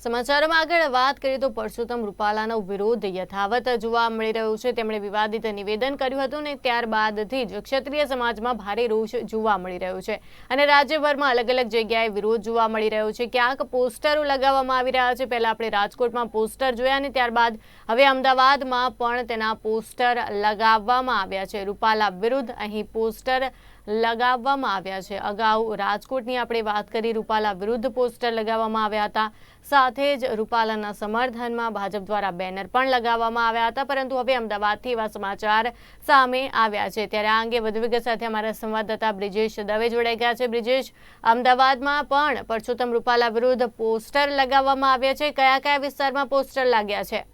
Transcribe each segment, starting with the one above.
સમાચારોમાં આગળ વાત કરીએ તો પરસોત્તમ રૂપાલાનો વિરોધ યથાવત જોવા મળી રહ્યો છે। તેમણે વિવાદિત નિવેદન કર્યું હતું અને ત્યારબાદથી જ ક્ષત્રિય સમાજમાં ભારે રોષ જોવા મળી રહ્યો છે અને રાજ્યભરમાં અલગ અલગ જગ્યાએ વિરોધ જોવા મળી રહ્યો છે। ક્યાંક પોસ્ટરો લગાવવામાં આવી રહ્યા છે। પહેલા આપણે રાજકોટમાં પોસ્ટર જોયા અને ત્યારબાદ હવે અમદાવાદમાં પણ તેના પોસ્ટર લગાવવામાં આવ્યા છે। રૂપાલા વિરુદ્ધ અહીં પોસ્ટર લગાવવામાં આવ્યા છે। અગાઉ રાજકોટની આપણે વાત કરી, રૂપાલા વિરુદ્ધ પોસ્ટર લગાવવામાં આવ્યા હતા। સાથે જ રૂપાલાના સમર્થનમાં ભાજપ દ્વારા બેનર પણ લગાવવામાં આવ્યા હતા, પરંતુ હવે અમદાવાદથી એવા સમાચાર સામે આવ્યા છે। ત્યારે આ અંગે વધુ વિગત સાથે અમારા સંવાદદાતા બ્રિજેશ દવે જોડાઈ ગયા છે। બ્રિજેશ, અમદાવાદમાં પણ પરસોત્તમ રૂપાલા વિરુદ્ધ પોસ્ટર લગાવવામાં આવ્યા છે। કયા કયા વિસ્તારમાં પોસ્ટર લાગ્યા છે?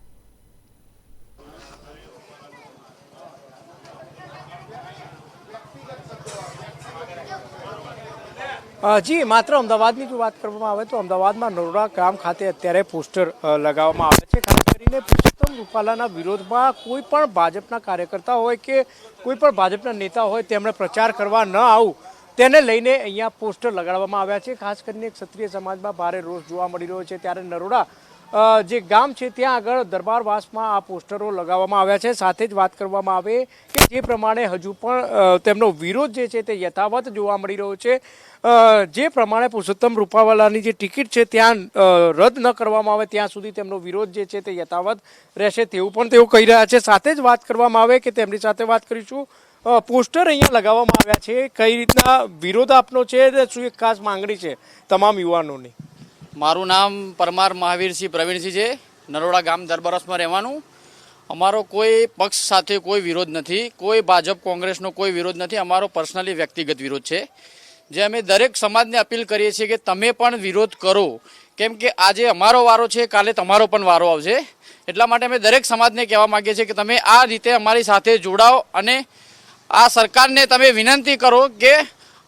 જી, માત્ર અમદાવાદની જો વાત કરવામાં આવે તો અમદાવાદમાં નરોડા ગામ ખાતે અત્યારે પોસ્ટર લગાવવામાં આવે છે। ખાસ કરીને પરસોત્તમ રૂપાલાના વિરોધમાં કોઈ પણ ભાજપના કાર્યકર્તા હોય કે કોઈ પણ ભાજપના નેતા હોય તેમણે પ્રચાર કરવા ન આવું તેને લઈને અહીંયા પોસ્ટર લગાડવામાં આવ્યા છે। ખાસ કરીને ક્ષત્રિય સમાજમાં ભારે રોષ જોવા મળી રહ્યો છે। ત્યારે નરોડા જે ગામ છે ત્યાં આગળ દરબારવાસમાં આ પોસ્ટરો લગાવવામાં આવ્યા છે। સાથે જ વાત કરવામાં આવે કે જે પ્રમાણે હજુ પણ તેમનો વિરોધ જે છે તે યથાવત જોવા મળી રહ્યો છે। જે પ્રમાણે પરસોત્તમ રૂપાલાની જે ટિકિટ છે ત્યાં રદ ન કરવામાં આવે ત્યાં સુધી તેમનો વિરોધ જે છે તે યથાવત રહેશે તેવું પણ તેઓ કહી રહ્યા છે। સાથે જ વાત કરવામાં આવે કે તેમની સાથે વાત કરીશું। પોસ્ટર અહીંયા લગાવવામાં આવ્યા છે, કઈ રીતના વિરોધ આપનો છે, શું એક ખાસ માંગણી છે તમામ યુવાનોની? મારું નામ પરમાર મહાવીરસિંહ પ્રવીણસિંહ છે। નરોડા ગામ દરબારવાસમાં રહેવાનું। અમારો કોઈ પક્ષ સાથે કોઈ વિરોધ નથી, કોઈ ભાજપ કોંગ્રેસનો કોઈ વિરોધ નથી। અમારો પર્સનલી વ્યક્તિગત વિરોધ છે, જે અમે દરેક સમાજને અપીલ કરીએ છીએ કે તમે પણ વિરોધ કરો, કેમ કે આજે અમારો વારો છે, કાલે તમારો પણ વારો આવશે। એટલા માટે અમે દરેક સમાજને કહેવા માંગીએ છીએ કે તમે આ રીતે અમારી સાથે જોડાઓ અને આ સરકારને તમે વિનંતી કરો કે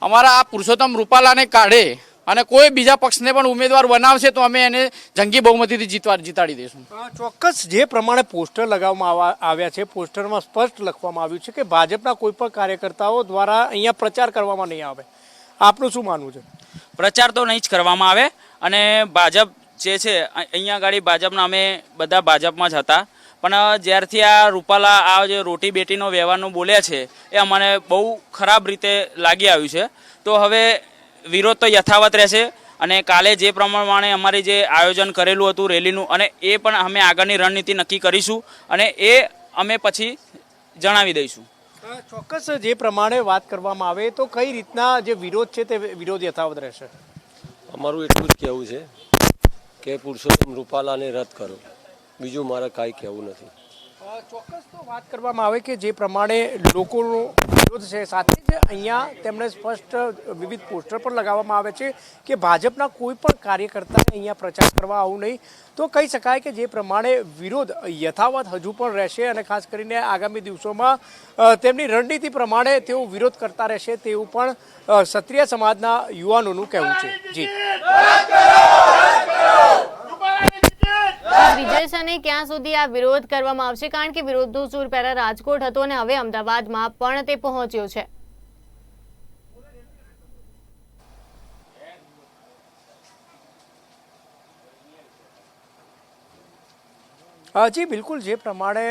અમારા આ પરસોત્તમ રૂપાલાને કાઢે અને કોઈ બીજા પક્ષને પણ ઉમેદવાર બનાવશે તો અમે એને જંગી બહુમતીથી જીતાડી દઈશું। ચોક્કસ જે પ્રમાણે પોસ્ટર લગાવવામાં આવ્યા છે, પોસ્ટરમાં સ્પષ્ટ લખવામાં આવ્યું છે કે ભાજપના કોઈ પણ કાર્યકર્તાઓ દ્વારા અહીંયા પ્રચાર કરવામાં નહીં આવે। આપનું શું માનવું છે? પ્રચાર તો નહીં જ કરવામાં આવે અને ભાજપ જે છે અહીંયા આગળ ભાજપના અમે બધા ભાજપમાં જ હતા, પણ જ્યારથી આ રૂપાલા આ જે રોટી બેટીનો વ્યવહારનું બોલ્યા છે એ અમને બહુ ખરાબ રીતે લાગી આવ્યું છે। તો હવે વિરોધ તો યથાવત રહેશે અને કાલે જે પ્રમાણે અમારી જે આયોજન કરેલું હતું રેલીનું, અને એ પણ અમે આગળની રણનીતિ નક્કી કરીશું અને એ અમે પછી જણાવી દઈશું। ચોક્કસ જે પ્રમાણે વાત કરવામાં આવે તો કઈ રીતના જે વિરોધ છે તે વિરોધ યથાવત રહેશે? અમારું એટલું જ કહેવું છે કે પરસોત્તમ રૂપાલાને રદ કરો, બીજું મારે કાંઈ કહેવું નથી। ચોક્કસ તો વાત કરવામાં આવે કે જે પ્રમાણે લોકોનો વિરોધ છે, સાથે જ અહીંયા તેમણે સ્પષ્ટ વિવિધ પોસ્ટર પણ લગાવવામાં આવે છે કે ભાજપના કોઈ પણ કાર્યકર્તાને અહીંયા પ્રચાર કરવા આવું નહીં। તો કહી શકાય કે જે પ્રમાણે વિરોધ યથાવત હજુ પણ રહેશે અને ખાસ કરીને આગામી દિવસોમાં તેમની રણનીતિ પ્રમાણે તેઓ વિરોધ કરતા રહેશે તેવું પણ ક્ષત્રિય સમાજના યુવાનોનું કહેવું છે। જી, બ્રિજેશ, અને ક્યાં સુધી આ વિરોધ કરવામાં આવશે? કારણ કે વિરોધનો સૂર પહેલા રાજકોટ હતો અને હવે અમદાવાદમાં પણ તે પહોંચ્યો છે। જી બિલકુલ, જે પ્રમાણે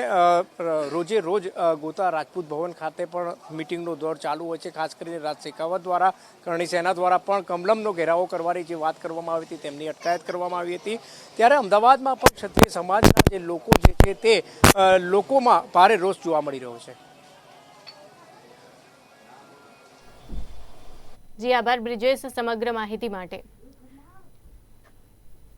રોજે રોજ ગોતા રાજપૂત ભવન ખાતે પણ મિટિંગનો દોર ચાલુ હોય છે। ખાસ કરીને રાજ શેખાવત દ્વારા, કરણી સેના દ્વારા પણ કમલમનો ઘેરાવો કરવાની જે વાત કરવામાં આવી હતી તેમની અટકાયત કરવામાં આવી હતી। ત્યારે અમદાવાદમાં પણ ક્ષત્રિય સમાજના જે લોકો જે છે તે લોકોમાં ભારે રોષ જોવા મળી રહ્યો છે। જી આભાર બ્રિજેશ સમગ્ર માહિતી માટે।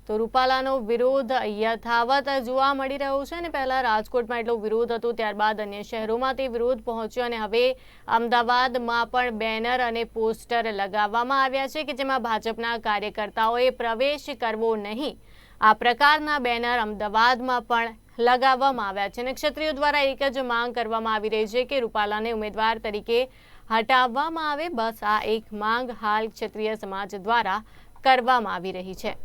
તો રૂપાલાનો વિરોધ યથાવત જોવા મળી રહ્યો છે અને પહેલા રાજકોટમાં એટલો વિરોધ હતો, ત્યારબાદ અન્ય શહેરોમાં તે વિરોધ પહોંચ્યો અને હવે અમદાવાદમાં પણ બેનર અને પોસ્ટર લગાવવામાં આવ્યા છે કે જેમાં ભાજપના કાર્યકર્તાઓએ પ્રવેશ કરવો નહીં, આ પ્રકારના બેનર અમદાવાદમાં પણ લગાવવામાં આવ્યા છે અને ક્ષત્રિયો દ્વારા એક જ માંગ કરવામાં આવી રહી છે કે રૂપાલાને ઉમેદવાર તરીકે હટાવવામાં આવે। બસ આ એક માંગ હાલ ક્ષત્રિય સમાજ દ્વારા કરવામાં આવી રહી છે।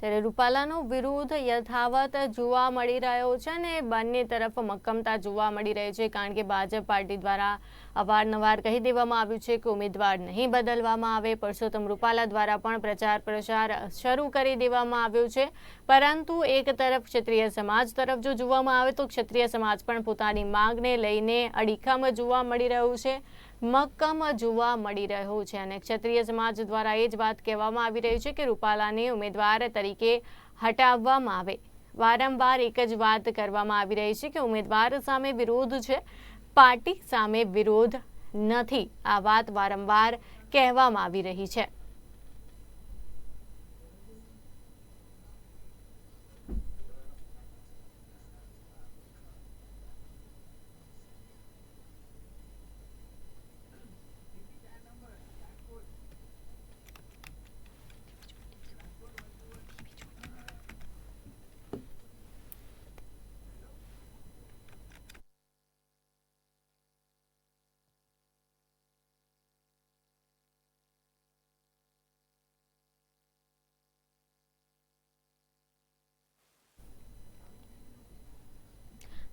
ત્યારે રૂપાલાનો વિરોધ યથાવત જોવા મળી રહ્યો છે અને બંને તરફ મક્કમતા જોવા મળી રહી છે, કારણ કે ભાજપ પાર્ટી દ્વારા અવારનવાર કહી દેવામાં આવ્યું છે કે ઉમેદવાર નહીં બદલવામાં આવે. પરસોત્તમ રૂપાલા દ્વારા પણ પ્રચાર શરૂ કરી દેવામાં આવ્યો છે, પરંતુ એક તરફ ક્ષત્રિય સમાજ તરફ જો જોવામાં આવે તો ક્ષત્રિય સમાજ પણ પોતાની માંગને લઈને અડીખમ જોવા મળી રહ્યું છે, મક્કમ જોવા મળી રહ્યો છે. અને ક્ષત્રિય સમાજ દ્વારા એ જ વાત કહેવામાં આવી રહી છે કે રૂપાલાને ઉમેદવાર તરીકે હટાવવામાં આવે. વારંવાર એક જ વાત કરવામાં આવી રહી છે કે ઉમેદવાર સામે વિરોધ છે, પાર્ટી સામે વિરોધ નથી. આ વાત વારંવાર કહેવામાં આવી રહી છે.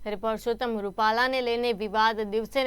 ત્યારે પરસોત્તમ રૂપાલાને લઈને વિવાદ દિવસે